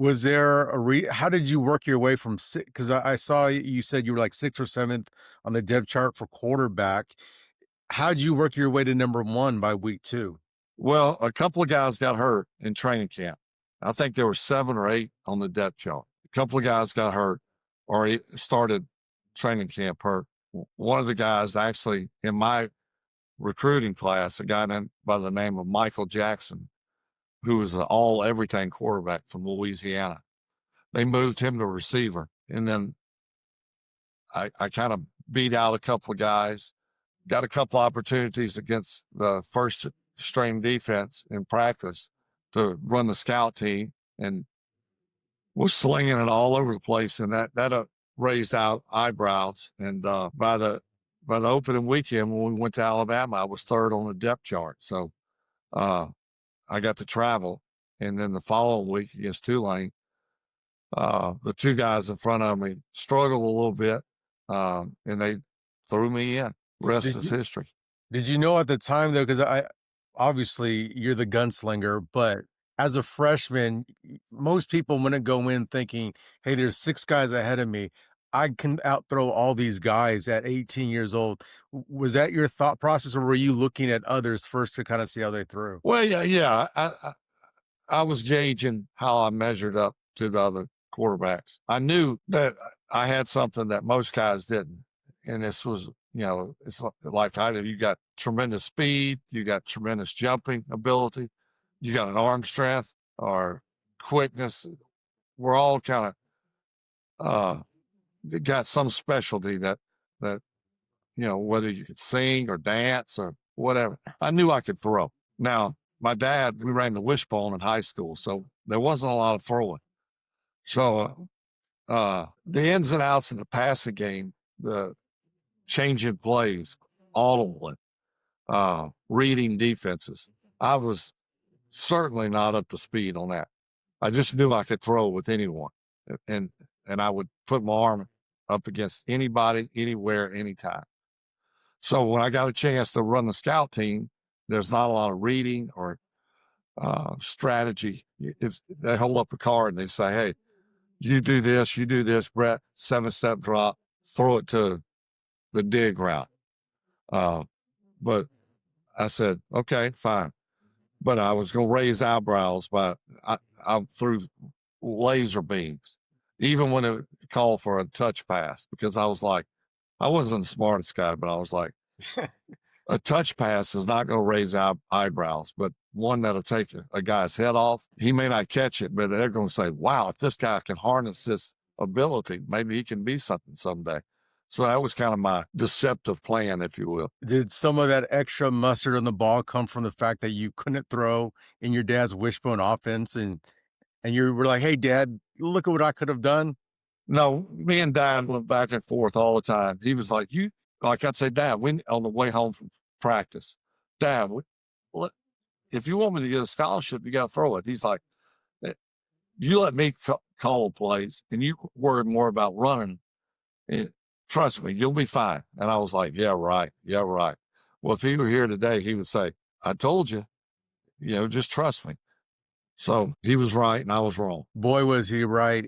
Was there how did you work your way from six? Because I saw you said you were like sixth or seventh on the depth chart for quarterback. How'd you work your way to number one by week two? Well, a couple of guys got hurt in training camp. I think there were 7 or 8 on the depth chart. A couple of guys got hurt or started training camp hurt. One of the guys actually in my recruiting class, a guy named by the name of Michael Jackson, who was an all everything quarterback from Louisiana. They moved him to receiver. And then I kind of beat out a couple of guys, got a couple opportunities against the first string defense in practice to run the scout team, and was slinging it all over the place. And that raised out eyebrows. And by the opening weekend when we went to Alabama, I was third on the depth chart. So I got to travel. And then the following week against Tulane, the two guys in front of me struggled a little bit, and they threw me in. Rest Did is you history. did you know at the time though? Because I obviously you're the gunslinger, but as a freshman, most people wouldn't go in thinking, "Hey, there's six guys ahead of me. I can outthrow all these guys at 18 years old." Was that your thought process, or were you looking at others first to kind of see how they threw? Well, yeah. I was gauging how I measured up to the other quarterbacks. I knew that I had something that most guys didn't. And this was, it's like either you got tremendous speed, you got tremendous jumping ability, you got an arm strength or quickness. We're all kind of got some specialty that whether you could sing or dance or whatever. I knew I could throw. Now, my dad, we ran the wishbone in high school, so there wasn't a lot of throwing. So the ins and outs of the passing game, the changing plays, audibly, reading defenses, I was certainly not up to speed on that. I just knew I could throw with anyone, and I would put my arm up against anybody, anywhere, anytime. So when I got a chance to run the scout team, there's not a lot of reading or strategy. They hold up a card and they say, "Hey, you do this, Brett, 7-step drop, throw it to the dig route." But I said, okay, fine. But I was going to raise eyebrows, but I threw laser beams, even when it called for a touch pass, because I was like, I wasn't the smartest guy, but I was like, a touch pass is not going to raise eyebrows, but one that'll take a guy's head off. He may not catch it, but they're going to say, wow, if this guy can harness this ability, maybe he can be something someday. So that was kind of my deceptive plan, if you will. Did some of that extra mustard on the ball come from the fact that you couldn't throw in your dad's wishbone offense, and you were like, "Hey, Dad, look at what I could have done"? No, me and Dad went back and forth all the time. He was like, I'd say, "Dad, on the way home from practice, Dad, if you want me to get a scholarship, you got to throw it." He's like, "You let me call the plays, and you worry more about running. And trust me, you'll be fine." And I was like, "Yeah, right. Yeah, right." Well, if he were here today, he would say, "I told you, just trust me." So he was right and I was wrong. Boy, was he right.